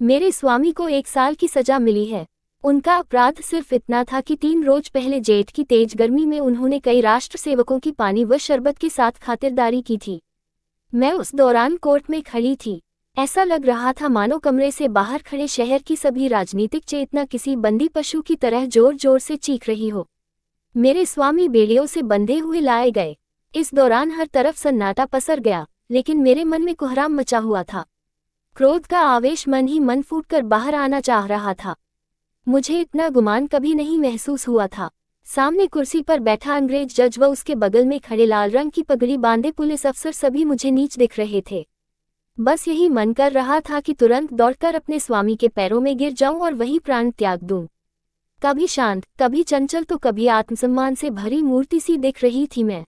मेरे स्वामी को 1 साल की सजा मिली है। उनका अपराध सिर्फ इतना था कि 3 रोज पहले जेठ की तेज गर्मी में उन्होंने कई राष्ट्र सेवकों की पानी व शरबत के साथ खातिरदारी की थी। मैं उस दौरान कोर्ट में खड़ी थी। ऐसा लग रहा था मानो कमरे से बाहर खड़े शहर की सभी राजनीतिक चेतना किसी बंदी पशु की तरह जोर जोर से चीख रही हो। मेरे स्वामी बेड़ियों से बंधे हुए लाए गए। इस दौरान हर तरफ सन्नाटा पसर गया, लेकिन मेरे मन में कोहराम मचा हुआ था। क्रोध का आवेश मन ही मन फूटकर बाहर आना चाह रहा था। मुझे इतना गुमान कभी नहीं महसूस हुआ था। सामने कुर्सी पर बैठा अंग्रेज जज व उसके बगल में खड़े लाल रंग की पगड़ी बांधे पुलिस अफसर सभी मुझे नीच दिख रहे थे। बस यही मन कर रहा था कि तुरंत दौड़कर अपने स्वामी के पैरों में गिर जाऊं और वही प्राण त्याग दूं। कभी शांत, कभी चंचल तो कभी आत्मसम्मान से भरी मूर्ति सी दिख रही थी मैं।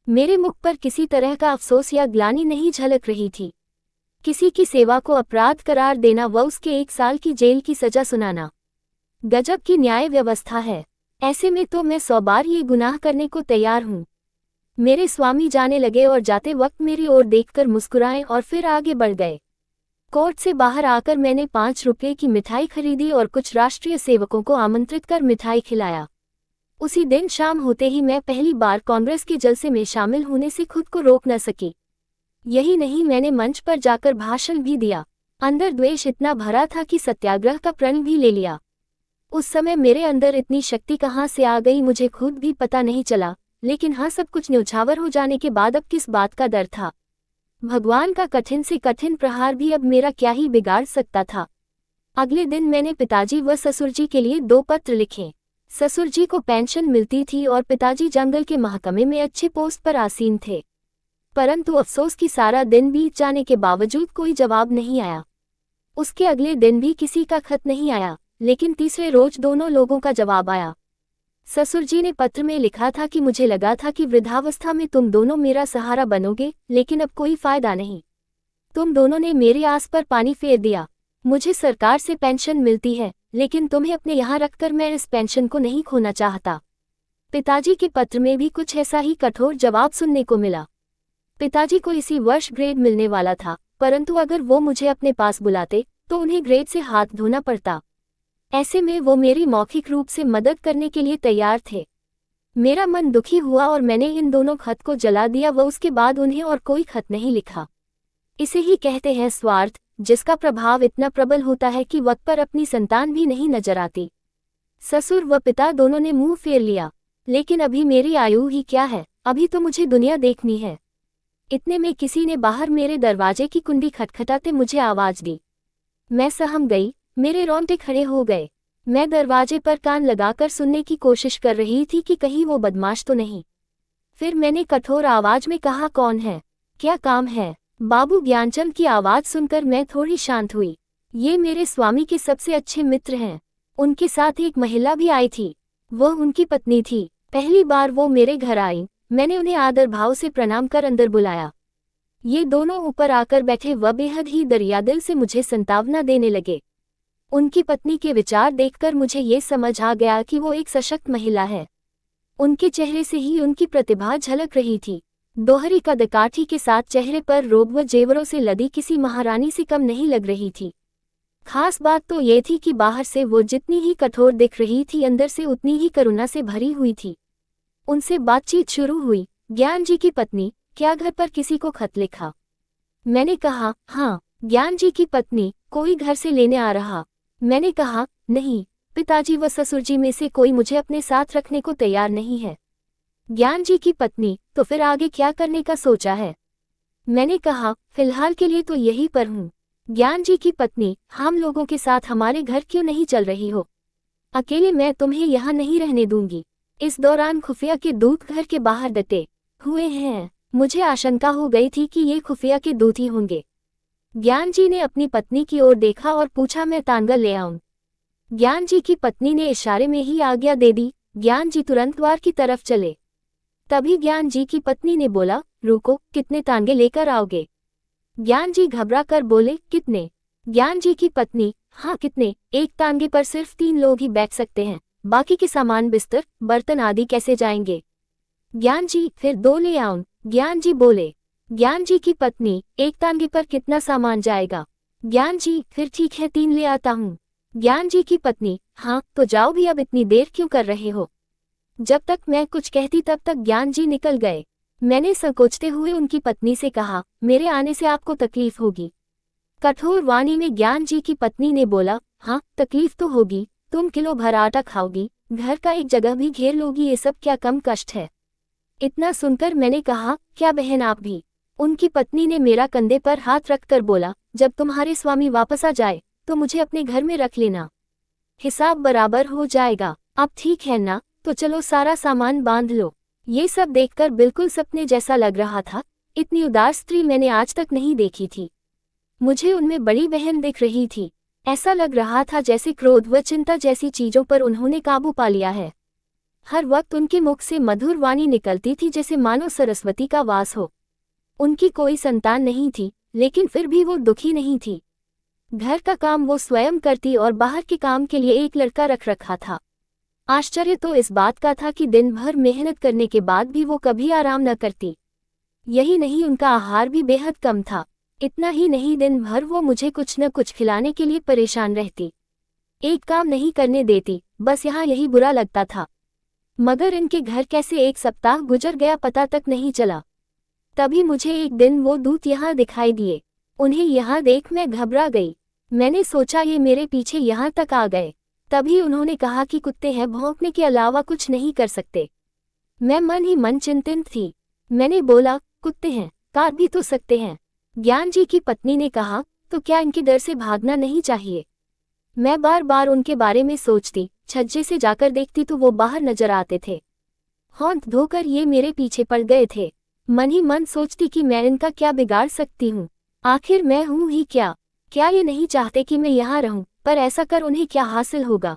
मेरे मुख पर किसी तरह का अफसोस या ग्लानि नहीं झलक रही थी। किसी की सेवा को अपराध करार देना व उसके 1 साल की जेल की सजा सुनाना गजब की न्याय व्यवस्था है। ऐसे में तो मैं 100 बार ये गुनाह करने को तैयार हूँ। मेरे स्वामी जाने लगे और जाते वक्त मेरी ओर देखकर मुस्कुराए और फिर आगे बढ़ गए। कोर्ट से बाहर आकर मैंने 5 रुपये की मिठाई खरीदी और कुछ राष्ट्रीय सेवकों को आमंत्रित कर मिठाई खिलाया। उसी दिन शाम होते ही मैं पहली बार कांग्रेस के जलसे में शामिल होने से खुद को रोक न सकी। यही नहीं, मैंने मंच पर जाकर भाषण भी दिया। अंदर द्वेष इतना भरा था कि सत्याग्रह का प्रण भी ले लिया। उस समय मेरे अंदर इतनी शक्ति कहाँ से आ गई मुझे खुद भी पता नहीं चला, लेकिन हाँ, सब कुछ न्यौछावर हो जाने के बाद अब किस बात का डर था। भगवान का कठिन से कठिन प्रहार भी अब मेरा क्या ही बिगाड़ सकता था। अगले दिन मैंने पिताजी व ससुरजी के लिए 2 पत्र लिखे। ससुरजी को पेंशन मिलती थी और पिताजी जंगल के महकमे में अच्छे पोस्ट पर आसीन थे, परंतु अफसोस कि सारा दिन बीत जाने के बावजूद कोई जवाब नहीं आया। उसके अगले दिन भी किसी का खत नहीं आया, लेकिन तीसरे रोज दोनों लोगों का जवाब आया। ससुरजी ने पत्र में लिखा था कि मुझे लगा था कि वृद्धावस्था में तुम दोनों मेरा सहारा बनोगे, लेकिन अब कोई फायदा नहीं। तुम दोनों ने मेरी आस पर पानी फेर दिया। मुझे सरकार से पेंशन मिलती है, लेकिन तुम्हें अपने यहाँ रखकर मैं इस पेंशन को नहीं खोना चाहता। पिताजी के पत्र में भी कुछ ऐसा ही कठोर जवाब सुनने को मिला। पिताजी को इसी वर्ष ग्रेड मिलने वाला था, परंतु अगर वो मुझे अपने पास बुलाते तो उन्हें ग्रेड से हाथ धोना पड़ता। ऐसे में वो मेरी मौखिक रूप से मदद करने के लिए तैयार थे। मेरा मन दुखी हुआ और मैंने इन दोनों खत को जला दिया व उसके बाद उन्हें और कोई खत नहीं लिखा। इसे ही कहते हैं स्वार्थ, जिसका प्रभाव इतना प्रबल होता है कि वक्त पर अपनी संतान भी नहीं नजर आती। ससुर व पिता दोनों ने मुंह फेर लिया, लेकिन अभी मेरी आयु ही क्या है, अभी तो मुझे दुनिया देखनी है। इतने में किसी ने बाहर मेरे दरवाजे की कुंडी खटखटाते मुझे आवाज दी। मैं सहम गई, मेरे रोंगटे खड़े हो गए। मैं दरवाजे पर कान लगाकर सुनने की कोशिश कर रही थी कि कहीं वो बदमाश तो नहीं। फिर मैंने कठोर आवाज में कहा, कौन है, क्या काम है? बाबू ज्ञानचंद की आवाज सुनकर मैं थोड़ी शांत हुई। ये मेरे स्वामी के सबसे अच्छे मित्र हैं। उनके साथ एक महिला भी आई थी, वह उनकी पत्नी थी। पहली बार वो मेरे घर आई। मैंने उन्हें आदर भाव से प्रणाम कर अंदर बुलाया। ये दोनों ऊपर आकर बैठे व बेहद ही दरियादिल से मुझे संतावना देने लगे। उनकी पत्नी के विचार देखकर मुझे ये समझ आ गया कि वो एक सशक्त महिला है। उनके चेहरे से ही उनकी प्रतिभा झलक रही थी। दोहरी कदकाठी के साथ चेहरे पर रोब व जेवरों से लदी किसी महारानी से कम नहीं लग रही थी। खास बात तो ये थी कि बाहर से वो जितनी ही कठोर दिख रही थी, अंदर से उतनी ही करुणा से भरी हुई थी। उनसे बातचीत शुरू हुई। ज्ञान जी की पत्नी, क्या घर पर किसी को खत लिखा? मैंने कहा, हाँ। ज्ञान जी की पत्नी, कोई घर से लेने आ रहा? मैंने कहा, नहीं, पिताजी व ससुरजी में से कोई मुझे अपने साथ रखने को तैयार नहीं है। ज्ञान जी की पत्नी, तो फिर आगे क्या करने का सोचा है? मैंने कहा, फिलहाल के लिए तो यहीं पर हूँ। ज्ञान जी की पत्नी, हम लोगों के साथ हमारे घर क्यों नहीं चल रही हो? अकेले मैं तुम्हें यहाँ नहीं रहने दूंगी। इस दौरान खुफिया के दूत घर के बाहर डटे हुए हैं। मुझे आशंका हो गई थी कि ये खुफिया के दूत ही होंगे। ज्ञान जी ने अपनी पत्नी की ओर देखा और पूछा, मैं तांगल ले आऊं? ज्ञान जी की पत्नी ने इशारे में ही आज्ञा दे दी। ज्ञान जी तुरंत द्वार की तरफ चले। तभी ज्ञान जी की पत्नी ने बोला, रुको, कितने तांगे लेकर आओगे? ज्ञान जी घबरा कर बोले, कितने? ज्ञान जी की पत्नी, हाँ कितने, एक तांगे पर सिर्फ 3 लोग ही बैठ सकते हैं, बाकी के सामान बिस्तर, बर्तन आदि कैसे जाएंगे? ज्ञान जी, फिर 2 ले आऊं? ज्ञान जी बोले। ज्ञान जी की पत्नी, एक तांगे पर कितना सामान जाएगा? ज्ञान जी, फिर ठीक है 3 ले आता हूँ। ज्ञान जी की पत्नी, हाँ तो जाओ भी, अब इतनी देर क्यों कर रहे हो। जब तक मैं कुछ कहती तब तक ज्ञान जी निकल गए। मैंने संकोचते हुए उनकी पत्नी से कहा, मेरे आने से आपको तकलीफ होगी। कठोर वाणी में ज्ञान जी की पत्नी ने बोला, हाँ तकलीफ तो होगी, तुम किलो भर आटा खाओगी, घर का एक जगह भी घेर लोगी, ये सब क्या कम कष्ट है। इतना सुनकर मैंने कहा, क्या बहन आप भी। उनकी पत्नी ने मेरा कंधे पर हाथ रखकर बोला, जब तुम्हारे स्वामी वापस आ जाए तो मुझे अपने घर में रख लेना, हिसाब बराबर हो जाएगा। अब ठीक है ना, तो चलो सारा सामान बांध लो। ये सब देखकर बिल्कुल सपने जैसा लग रहा था। इतनी उदार स्त्री मैंने आज तक नहीं देखी थी। मुझे उनमें बड़ी बहन दिख रही थी। ऐसा लग रहा था जैसे क्रोध व चिंता जैसी चीजों पर उन्होंने काबू पा लिया है। हर वक्त उनके मुख से मधुर वाणी निकलती थी, जैसे मानो सरस्वती का वास हो। उनकी कोई संतान नहीं थी, लेकिन फिर भी वो दुखी नहीं थी। घर का काम वो स्वयं करती और बाहर के काम के लिए एक लड़का रख रखा था। आश्चर्य तो इस बात का था कि दिन भर मेहनत करने के बाद भी वो कभी आराम न करती। यही नहीं, उनका आहार भी बेहद कम था। इतना ही नहीं, दिन भर वो मुझे कुछ न कुछ खिलाने के लिए परेशान रहती। एक काम नहीं करने देती, बस यहाँ यही बुरा लगता था। मगर इनके घर कैसे एक सप्ताह गुजर गया पता तक नहीं चला। तभी मुझे एक दिन वो दूत यहाँ दिखाई दिए। उन्हें यहाँ देख मैं घबरा गई। मैंने सोचा ये मेरे पीछे यहाँ तक आ गए। तभी उन्होंने कहा कि कुत्ते हैं, भौंकने के अलावा कुछ नहीं कर सकते। मैं मन ही मन चिंतित थी। मैंने बोला, कुत्ते हैं, काट भी तो सकते हैं। ज्ञान जी की पत्नी ने कहा, तो क्या इनके डर से भागना नहीं चाहिए। मैं बार बार उनके बारे में सोचती, छज्जे से जाकर देखती तो वो बाहर नजर आते थे। हाथ धोकर ये मेरे पीछे पड़ गए थे। मन ही मन सोचती कि मैं इनका क्या बिगाड़ सकती हूँ। आखिर मैं हूँ ही क्या ये नहीं चाहते कि मैं यहाँ रहूँ, पर ऐसा कर उन्हें क्या हासिल होगा।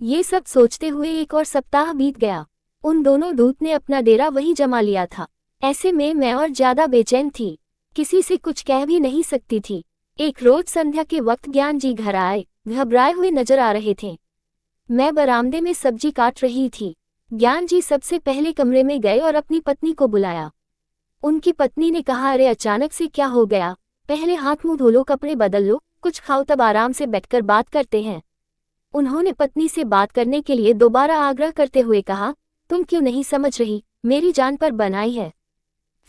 ये सब सोचते हुए एक और सप्ताह बीत गया। उन दोनों दूत ने अपना डेरा वहीं जमा लिया था। ऐसे में मैं और ज्यादा बेचैन थी, किसी से कुछ कह भी नहीं सकती थी। एक रोज संध्या के वक्त ज्ञान जी घर आए, घबराए हुए नजर आ रहे थे। मैं बरामदे में सब्जी काट रही थी। ज्ञान जी सबसे पहले कमरे में गए और अपनी पत्नी को बुलाया। उनकी पत्नी ने कहा, अरे अचानक से क्या हो गया, पहले हाथ मुंह धो लो, कपड़े बदल लो, कुछ खाओ, तब आराम से बैठकर बात करते हैं। उन्होंने पत्नी से बात करने के लिए दोबारा आग्रह करते हुए कहा, तुम क्यों नहीं समझ रही, मेरी जान पर बनाई है।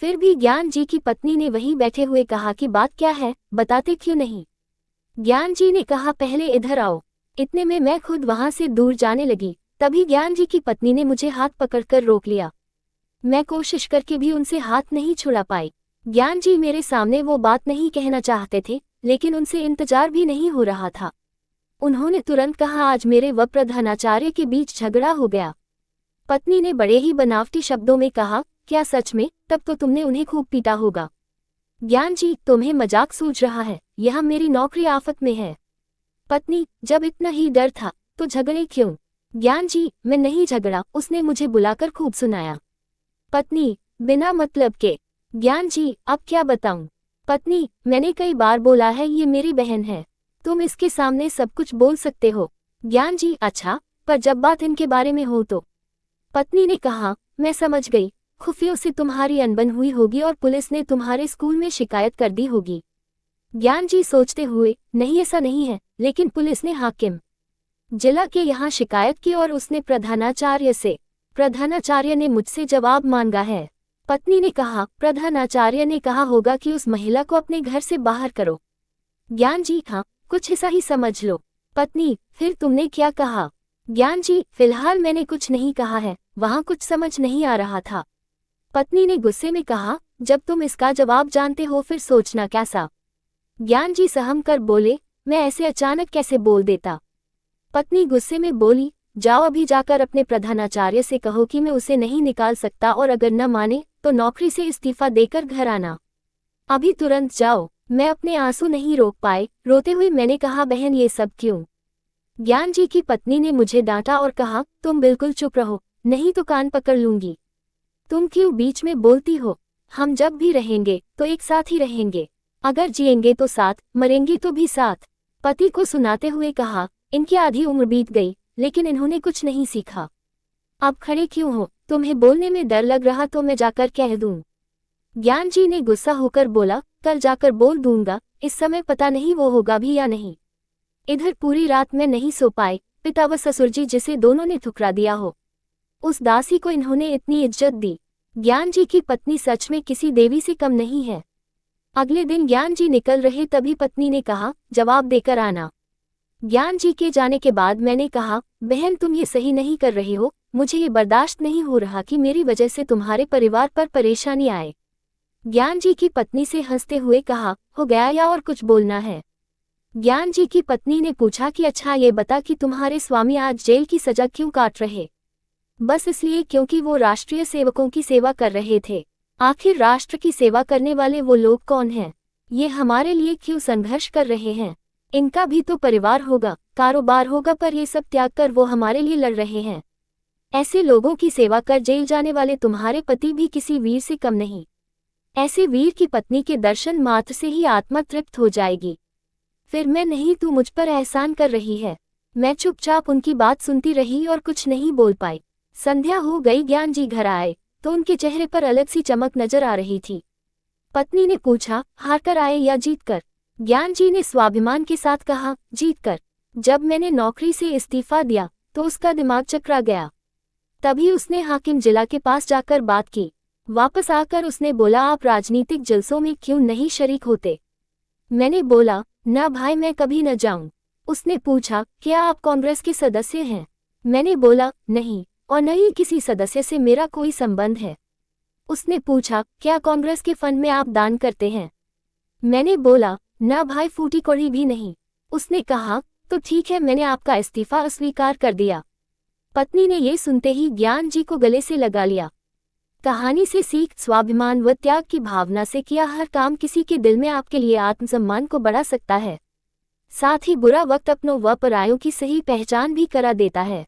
फिर भी ज्ञान जी की पत्नी ने वहीं बैठे हुए कहा कि बात क्या है, बताते क्यों नहीं। ज्ञान जी ने कहा, पहले इधर आओ। इतने में मैं खुद वहां से दूर जाने लगी। तभी ज्ञान जी की पत्नी ने मुझे हाथ पकड़कर रोक लिया। मैं कोशिश करके भी उनसे हाथ नहीं छुड़ा पाई। ज्ञान जी मेरे सामने वो बात नहीं कहना चाहते थे, लेकिन उनसे इंतजार भी नहीं हो रहा था। उन्होंने तुरंत कहा, आज मेरे व प्रधानाचार्य के बीच झगड़ा हो गया। पत्नी ने बड़े ही बनावटी शब्दों में कहा, क्या सच में, तब तो तुमने उन्हें खूब पीटा होगा। ज्ञान जी, तुम्हें मजाक सूझ रहा है, यह मेरी नौकरी आफत में है। पत्नी, जब इतना ही डर था तो झगड़े क्यों। ज्ञान जी, मैं नहीं झगड़ा, उसने मुझे बुलाकर खूब सुनाया। पत्नी, बिना मतलब के। ज्ञान जी, अब क्या बताऊं। पत्नी, मैंने कई बार बोला है ये मेरी बहन है, तुम इसके सामने सब कुछ बोल सकते हो। ज्ञान जी, अच्छा, पर जब बात इनके बारे में हो तो। पत्नी ने कहा, मैं समझ गई, खुफियों से तुम्हारी अनबन हुई होगी और पुलिस ने तुम्हारे स्कूल में शिकायत कर दी होगी। ज्ञान जी सोचते हुए, नहीं ऐसा नहीं है, लेकिन पुलिस ने हाकिम जिला के यहाँ शिकायत की और उसने प्रधानाचार्य से। प्रधानाचार्य ने मुझसे जवाब मांगा है। पत्नी ने कहा, प्रधानाचार्य ने कहा होगा कि उस महिला को अपने घर से बाहर करो। ज्ञान जी, हाँ, कुछ ऐसा ही समझ लो। पत्नी, फिर तुमने क्या कहा। ज्ञान जी, फिलहाल मैंने कुछ नहीं कहा है, वहाँ कुछ समझ नहीं आ रहा था। पत्नी ने गुस्से में कहा, जब तुम इसका जवाब जानते हो फिर सोचना कैसा। ज्ञान जी सहम कर बोले, मैं ऐसे अचानक कैसे बोल देता। पत्नी गुस्से में बोली, जाओ अभी जाकर अपने प्रधानाचार्य से कहो कि मैं उसे नहीं निकाल सकता, और अगर न माने तो नौकरी से इस्तीफा देकर घर आना। अभी तुरंत जाओ। मैं अपने आंसू नहीं रोक पाए, रोते हुए मैंने कहा, बहन ये सब क्यों। ज्ञान जी की पत्नी ने मुझे डांटा और कहा, तुम बिल्कुल चुप रहो, नहीं तो कान पकड़ लूंगी। तुम क्यों बीच में बोलती हो, हम जब भी रहेंगे तो एक साथ ही रहेंगे, अगर जिएंगे तो साथ, मरेंगे तो भी साथ। पति को सुनाते हुए कहा, इनकी आधी उम्र बीत गई लेकिन इन्होंने कुछ नहीं सीखा। अब खड़े क्यों हो, तुम्हें बोलने में डर लग रहा तो मैं जाकर कह दूं। ज्ञान जी ने गुस्सा होकर बोला, कल जाकर बोल दूंगा, इस समय पता नहीं वो होगा भी या नहीं। इधर पूरी रात में नहीं सो पाए पिता व ससुर जी, जिसे दोनों ने ठुकरा दिया हो। उस दासी को इन्होंने इतनी इज्जत दी। ज्ञान जी की पत्नी सच में किसी देवी से कम नहीं है। अगले दिन ज्ञान जी निकल रहे तभी पत्नी ने कहा, जवाब देकर आना। ज्ञान जी के जाने के बाद मैंने कहा, बहन तुम ये सही नहीं कर रही हो, मुझे ये बर्दाश्त नहीं हो रहा कि मेरी वजह से तुम्हारे परिवार पर परेशानी आए। ज्ञान जी की पत्नी से हंसते हुए कहा, हो गया या और कुछ बोलना है? ज्ञान जी की पत्नी ने पूछा कि अच्छा ये बता कि तुम्हारे स्वामी आज जेल की सजा क्यों काट रहे? बस इसलिए क्योंकि वो राष्ट्रीय सेवकों की सेवा कर रहे थे। आखिर राष्ट्र की सेवा करने वाले वो लोग कौन हैं? ये हमारे लिए क्यों संघर्ष कर रहे हैं? इनका भी तो परिवार होगा, कारोबार होगा, पर ये सब त्याग कर वो हमारे लिए लड़ रहे हैं। ऐसे लोगों की सेवा कर जेल जाने वाले तुम्हारे पति भी किसी वीर से कम नहीं। ऐसे वीर की पत्नी के दर्शन मात्र से ही आत्मा तृप्त हो जाएगी। फिर मैं नहीं, तू मुझ पर एहसान कर रही है। मैं चुपचाप उनकी बात सुनती रही और कुछ नहीं बोल पाई। संध्या हो गई, ज्ञान जी घर आए तो उनके चेहरे पर अलग सी चमक नजर आ रही थी। पत्नी ने पूछा, हार कर आए या जीत कर? ज्ञान जी ने स्वाभिमान के साथ कहा, जीत कर। जब मैंने नौकरी से इस्तीफा दिया तो उसका दिमाग चकरा गया। तभी उसने हाकिम जिला के पास जाकर बात की। वापस आकर उसने बोला, आप राजनीतिक जलसों में क्यों नहीं शरीक होते? मैंने बोला, ना भाई मैं कभी न जाऊं। उसने पूछा, क्या आप कांग्रेस के सदस्य हैं? मैंने बोला, नहीं, और न ही किसी सदस्य से मेरा कोई संबंध है। उसने पूछा, क्या कांग्रेस के फंड में आप दान करते हैं? मैंने बोला, ना भाई, फूटी कौड़ी भी नहीं। उसने कहा, तो ठीक है, मैंने आपका इस्तीफा अस्वीकार कर दिया। पत्नी ने ये सुनते ही ज्ञान जी को गले से लगा लिया। कहानी से सीख, स्वाभिमान व त्याग की भावना से किया हर काम किसी के दिल में आपके लिए आत्मसम्मान को बढ़ा सकता है। साथ ही बुरा वक्त अपनों व परायों की सही पहचान भी करा देता है।